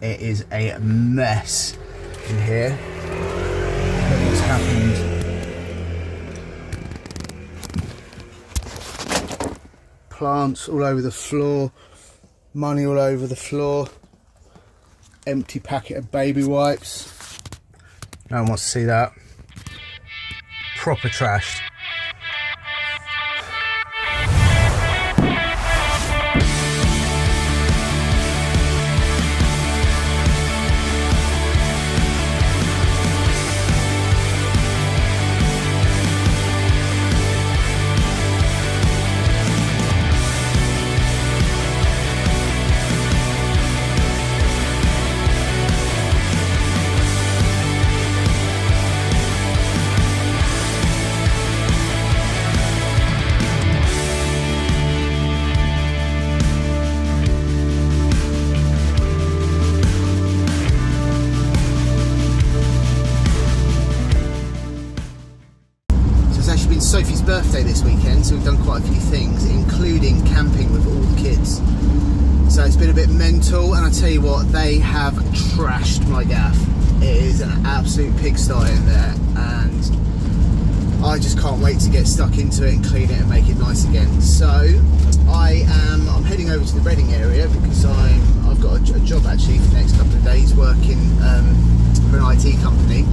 It is a mess in here. What's happened? Plants all over the floor, money all over the floor, empty packet of baby wipes. No one wants to see that. Proper trashed. Sophie's birthday this weekend, so we've done quite a few things, including camping with all the kids. So it's been a bit mental, and I tell you what, they have trashed my gaff. It is an absolute pigsty in there, and I just can't wait to get stuck into it and clean it and make it nice again. So I'm heading over to the Reading area because I've got a job actually for the next couple of days working for an IT company,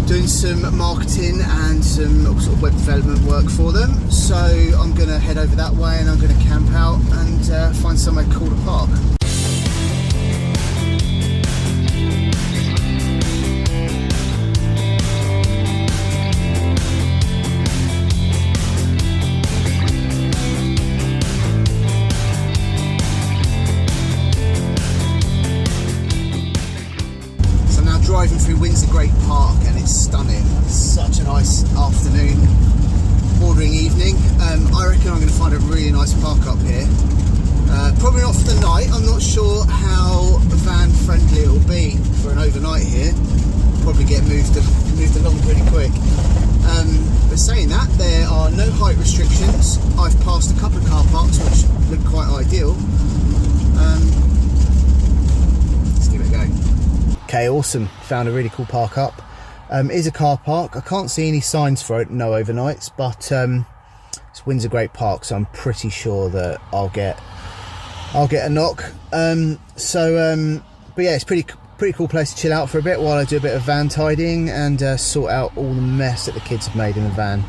doing some marketing and some sort of web development work for them. So I'm going to head over that way and I'm going to camp out and find somewhere cool to park. Driving through Windsor Great Park and it's stunning. It's such a nice afternoon, bordering evening. I reckon I'm going to find a really nice park up here. Probably not for the night. I'm not sure how van friendly it will be for an overnight here. Probably get moved along pretty quick. But saying that, there are no height restrictions. I've passed a couple of car parks which look quite ideal. Let's give it a go. Okay, awesome. Found a really cool park up. It is a car park. I can't see any signs for it, no overnights, but it's Windsor Great Park, so I'm pretty sure that I'll get a knock. But yeah, it's pretty cool place to chill out for a bit while I do a bit of van tidying and sort out all the mess that the kids have made in the van.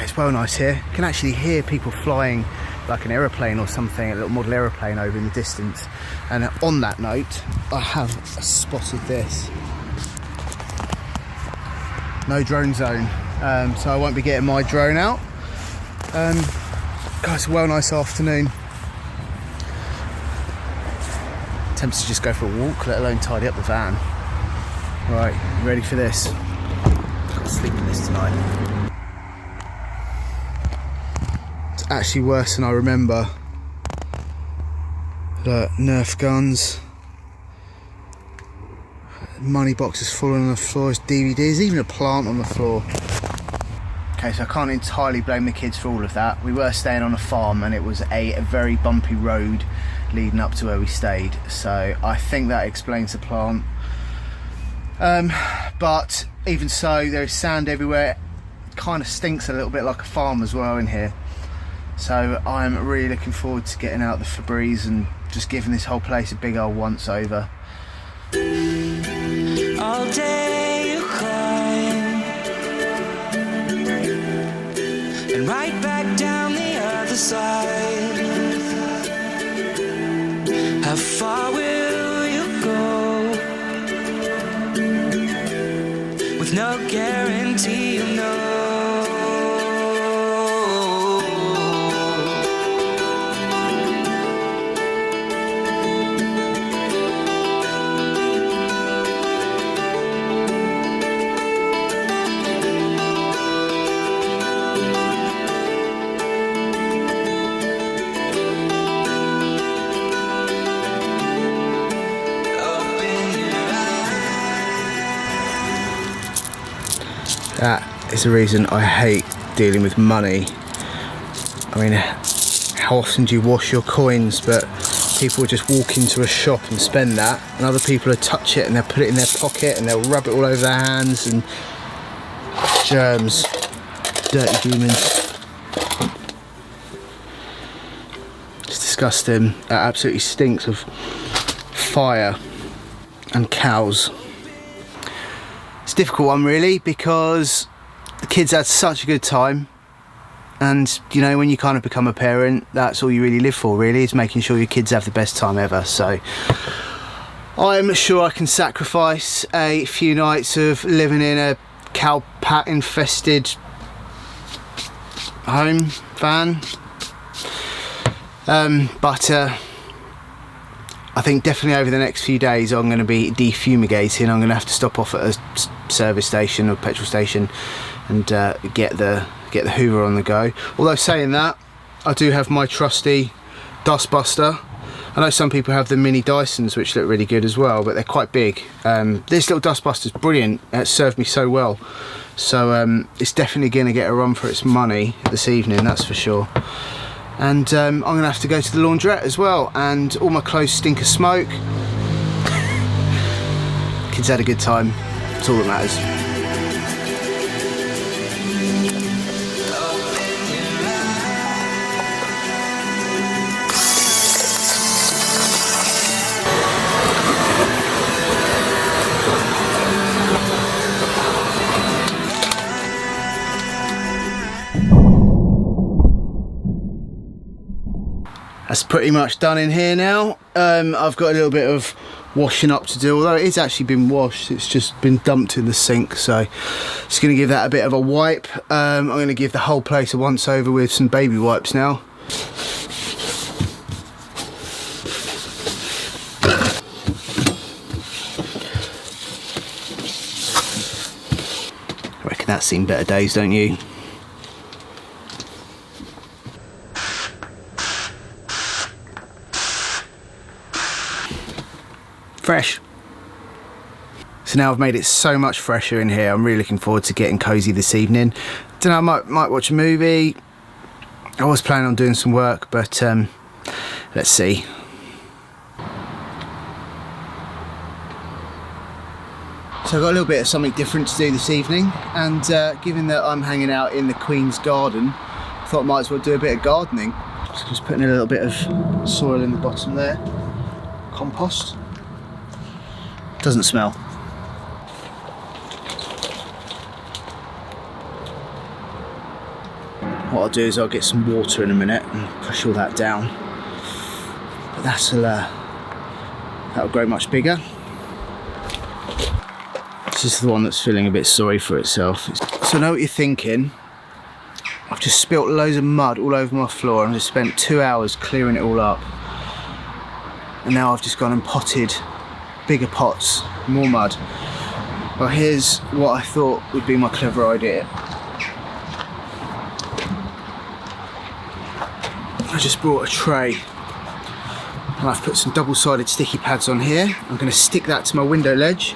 It's well nice here. You can actually hear people flying like an aeroplane or something, a little model aeroplane over in the distance. And on that note, I have spotted this. No drone zone, so I won't be getting my drone out. Guys, it's a well nice afternoon. Tempted to just go for a walk, let alone tidy up the van. Right, ready for this? I'll sleep in this tonight. Actually worse than I remember. Look, Nerf guns, money boxes falling on the floor, there's DVDs, even a plant on the floor. Okay, so I can't entirely blame the kids for all of that. We were staying on a farm and it was a very bumpy road leading up to where we stayed, so I think that explains the plant. But even so, there is sand everywhere. It kind of stinks a little bit like a farm as well in here. So I'm really looking forward to getting out the Febreze and just giving this whole place a big old once over. All day you climb and right back down the other side. How far will you go? With no guarantee you'll know. That is the reason I hate dealing with money. I mean, how often do you wash your coins? But people just walk into a shop and spend that, and other people will touch it and they'll put it in their pocket and they'll rub it all over their hands, and germs, dirty humans. It's disgusting. That absolutely stinks of fire and cows. It's a difficult one really, because the kids had such a good time, and you know, when you kind of become a parent, that's all you really live for really, is making sure your kids have the best time ever. So I'm sure I can sacrifice a few nights of living in a cow pat infested home van, but I think definitely over the next few days I'm going to be defumigating. I'm going to have to stop off at a service station or petrol station and get the hoover on the go. Although saying that, I do have my trusty dustbuster. I know some people have the mini Dysons, which look really good as well, but they're quite big. This little dustbuster is brilliant. It served me so well. So it's definitely going to get a run for its money this evening, that's for sure. And I'm going to have to go to the laundrette as well, and all my clothes stink of smoke. Kids had a good time. That's all that matters. That's pretty much done in here now. I've got a little bit of washing up to do, although it's actually been washed, it's just been dumped in the sink, so just going to give that a bit of a wipe. I'm going to give the whole place a once over with some baby wipes now. I reckon that's seen better days, don't you? Fresh. So now I've made it so much fresher in here. I'm really looking forward to getting cozy this evening. Don't know, I might watch a movie. I was planning on doing some work, but let's see. So I've got a little bit of something different to do this evening, and given that I'm hanging out in the Queen's garden, I thought I might as well do a bit of gardening. So just putting a little bit of soil in the bottom there. Compost. Doesn't smell. What I'll do is I'll get some water in a minute and push all that down. But that'll grow much bigger. This is the one that's feeling a bit sorry for itself. So I know what you're thinking. I've just spilt loads of mud all over my floor and just spent 2 hours clearing it all up. And now I've just gone and potted bigger pots, more mud. Well, here's what I thought would be my clever idea. I just brought a tray and I've put some double-sided sticky pads on here. I'm going to stick that to my window ledge,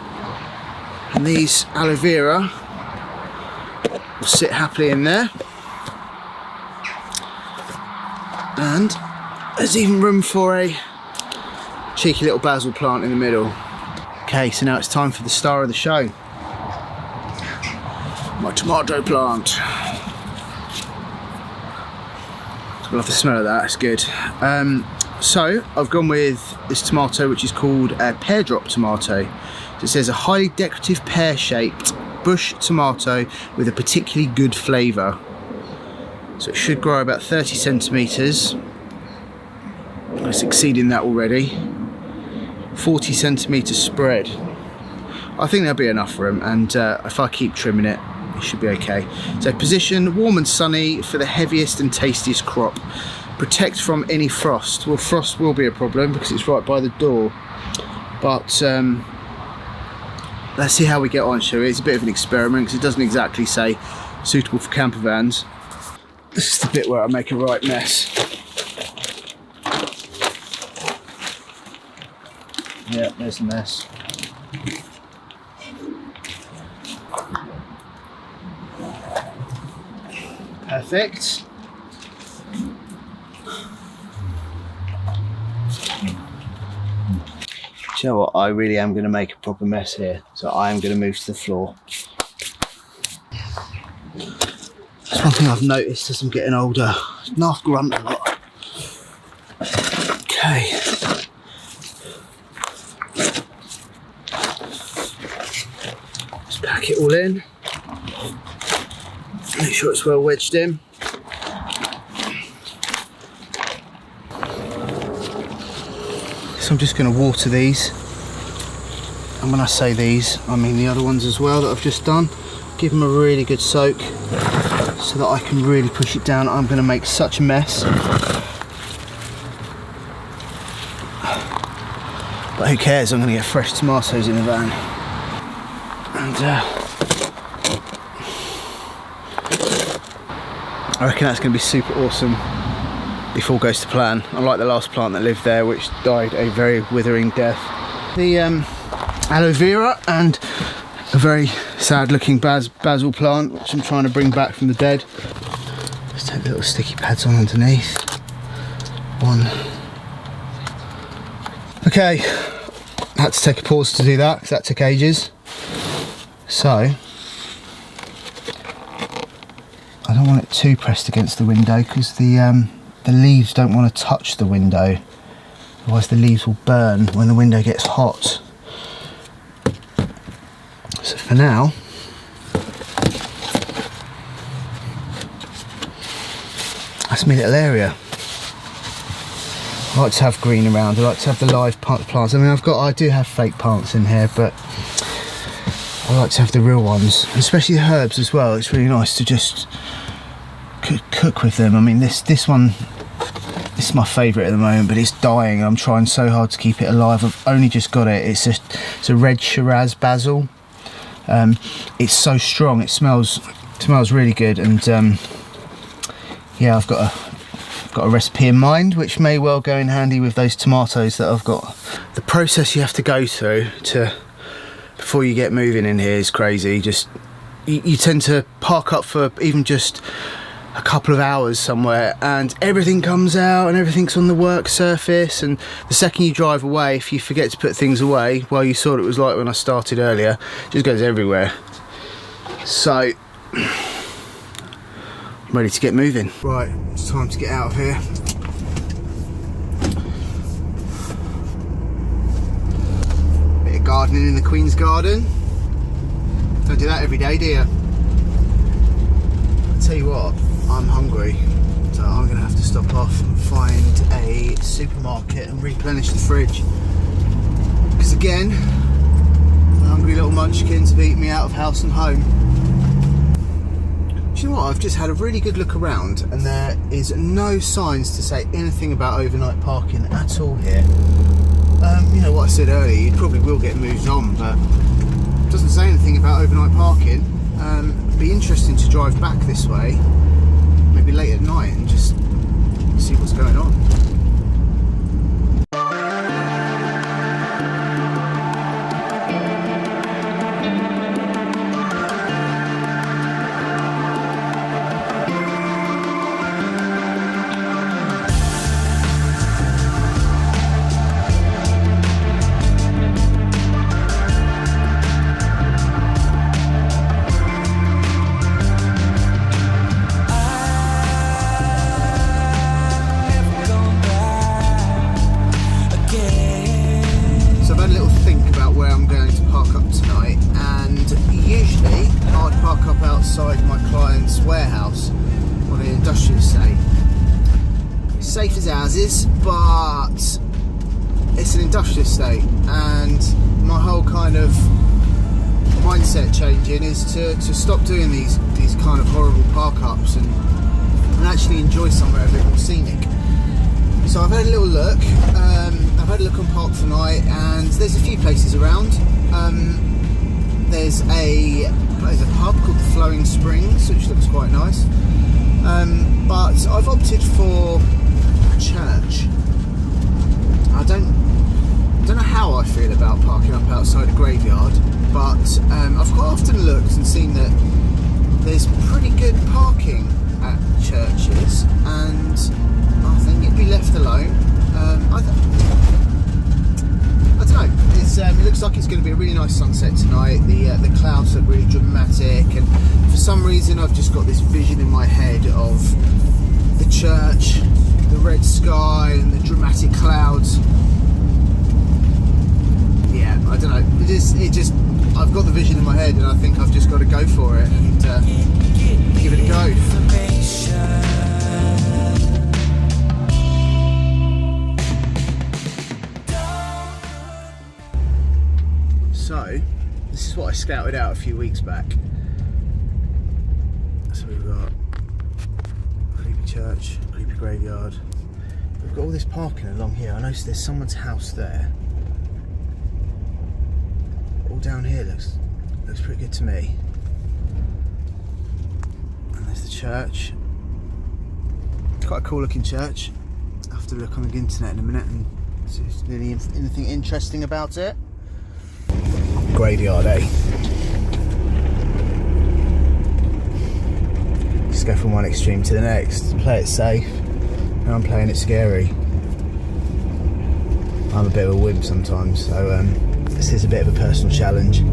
and these aloe vera will sit happily in there. And there's even room for a cheeky little basil plant in the middle. Okay, so now it's time for the star of the show. My tomato plant. I love the smell of that, it's good. So I've gone with this tomato, which is called a pear drop tomato. So it says a highly decorative pear-shaped bush tomato with a particularly good flavour. So it should grow about 30 centimetres. It's exceeding that already. 40 centimetre spread. I think there'll be enough for them, and if I keep trimming it, it should be okay. So position warm and sunny for the heaviest and tastiest crop. Protect from any frost. Well, frost will be a problem because it's right by the door, but let's see how we get on, shall we? It's a bit of an experiment because it doesn't exactly say suitable for camper vans. This is the bit where I make a right mess. Yeah, there's the mess. Perfect. Do you know what? I really am going to make a proper mess here, so I am going to move to the floor. That's one thing I've noticed as I'm getting older. Not grunt a lot. Okay. Just pack it all in. Make sure it's well wedged in. So I'm just going to water these, and when I say these I mean the other ones as well that I've just done. Give them a really good soak so that I can really push it down. I'm going to make such a mess, but who cares, I'm going to get fresh tomatoes in the van. And I reckon that's going to be super awesome if all goes to plan. Unlike the last plant that lived there, which died a very withering death. The aloe vera and a very sad looking basil plant, which I'm trying to bring back from the dead. Just take the little sticky pads on underneath. One. Okay, had to take a pause to do that because that took ages. So I don't want it too pressed against the window because the leaves don't want to touch the window, otherwise the leaves will burn when the window gets hot. So for now, that's my little area. I like to have green around. I like to have the live plants. I mean, I do have fake plants in here, but I like to have the real ones, especially the herbs as well. It's really nice to just cook with them. I mean, this one, this is my favourite at the moment, but it's dying. I'm trying so hard to keep it alive. I've only just got it. It's a red Shiraz basil. It's so strong. It smells really good, and yeah, I've got a recipe in mind which may well go in handy with those tomatoes that I've got. The process you have to go through before you get moving in here is crazy. Just you tend to park up for even just a couple of hours somewhere, and everything comes out and everything's on the work surface, and the second you drive away, if you forget to put things away, well, you saw what it was like when I started earlier, it just goes everywhere. So I'm ready to get moving. Right, it's time to get out of here. Bit of gardening in the Queen's garden. Don't do that every day, do you? I'll tell you what, I'm hungry, so I'm going to have to stop off and find a supermarket and replenish the fridge. Because again, the hungry little munchkins have eaten me out of house and home. Do you know what? I've just had a really good look around, and there is no signs to say anything about overnight parking at all here. You know what I said earlier, you probably will get moved on, but it doesn't say anything about overnight parking. It'd be interesting to drive back this way, maybe late at night, and just see what's going on. Safe as houses, but it's an industrial estate, and my whole kind of mindset changing is to stop doing these kind of horrible park ups and actually enjoy somewhere a bit more scenic. So I've had a little look. I've had a look on Park for Night, and there's a few places around. There's a pub called the Flowing Springs, which looks quite nice. But I've opted for a church. I don't know how I feel about parking up outside a graveyard, but I've quite often looked and seen that there's pretty good parking at churches, and I think it'd be left alone. I don't know. It looks like it's going to be a really nice sunset tonight. The clouds look really dramatic, and for some reason I've just got this vision in my head of the church, the red sky, and the dramatic clouds. Yeah, I don't know. It just I've got the vision in my head, and I think I've just got to go for it and give it a go. So, this is what I scouted out a few weeks back. So we've got creepy church, creepy graveyard. We've got all this parking along here. I noticed there's someone's house there. All down here looks pretty good to me. And there's the church. Quite a cool looking church. I'll have to look on the internet in a minute and see if there's anything interesting about it. Graveyard, eh? Just go from one extreme to the next. Play it safe. Now I'm playing it scary. I'm a bit of a wimp sometimes, so this is a bit of a personal challenge.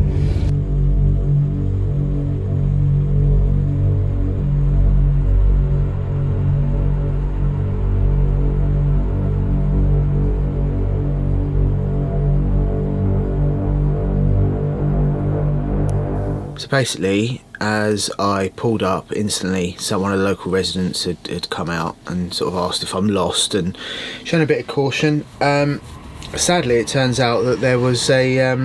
So basically, as I pulled up, instantly one of the local residents had come out and sort of asked if I'm lost and shown a bit of caution. Sadly, it turns out that there was a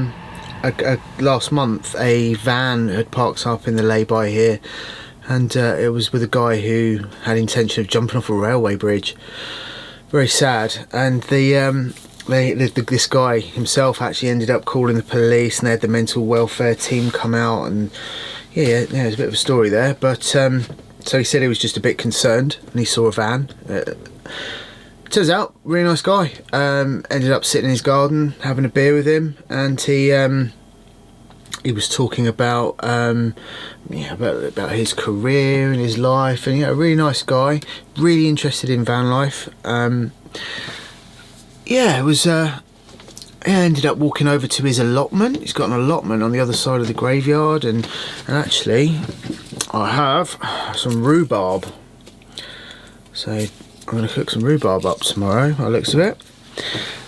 last month a van had parked up in the lay-by here, and it was with a guy who had intention of jumping off a railway bridge. Very sad. And this guy himself actually ended up calling the police, and they had the mental welfare team come out, and yeah, there's a bit of a story there. But so he said he was just a bit concerned, and he saw a van. Turns out, really nice guy. Ended up sitting in his garden, having a beer with him, and he was talking about about his career and his life, and a really nice guy, really interested in van life. It was. I ended up walking over to his allotment. He's got an allotment on the other side of the graveyard, and actually, I have some rhubarb. So I'm going to cook some rhubarb up tomorrow, by the looks of it.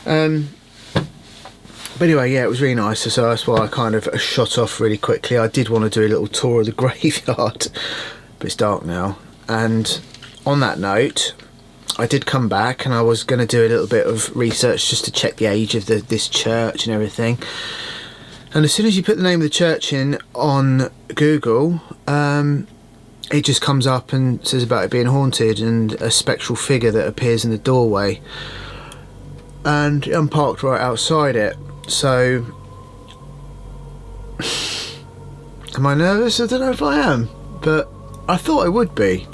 But anyway, yeah, it was really nice. So that's why I kind of shot off really quickly. I did want to do a little tour of the graveyard, but it's dark now. And on that note, I did come back, and I was going to do a little bit of research just to check the age of this church and everything. And as soon as you put the name of the church in on Google, it just comes up and says about it being haunted and a spectral figure that appears in the doorway. And I'm parked right outside it. So, am I nervous? I don't know if I am, but I thought I would be.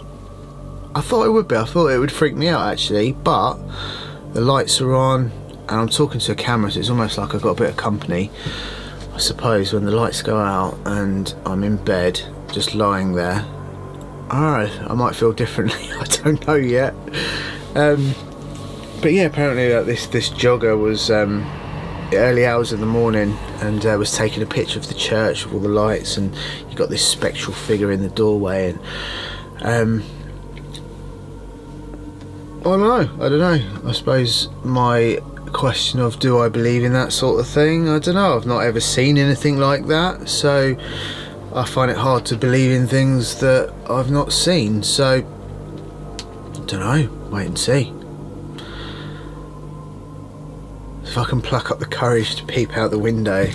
I thought it would freak me out actually, but the lights are on and I'm talking to a camera, so it's almost like I've got a bit of company. I suppose when the lights go out and I'm in bed, just lying there, I might feel differently. I don't know yet. But yeah, apparently this jogger was early hours of the morning and was taking a picture of the church with all the lights, and you got this spectral figure in the doorway, and I don't know. I suppose my question of do I believe in that sort of thing, I don't know. I've not ever seen anything like that, so I find it hard to believe in things that I've not seen. So, I don't know. Wait and see. If I can pluck up the courage to peep out the window.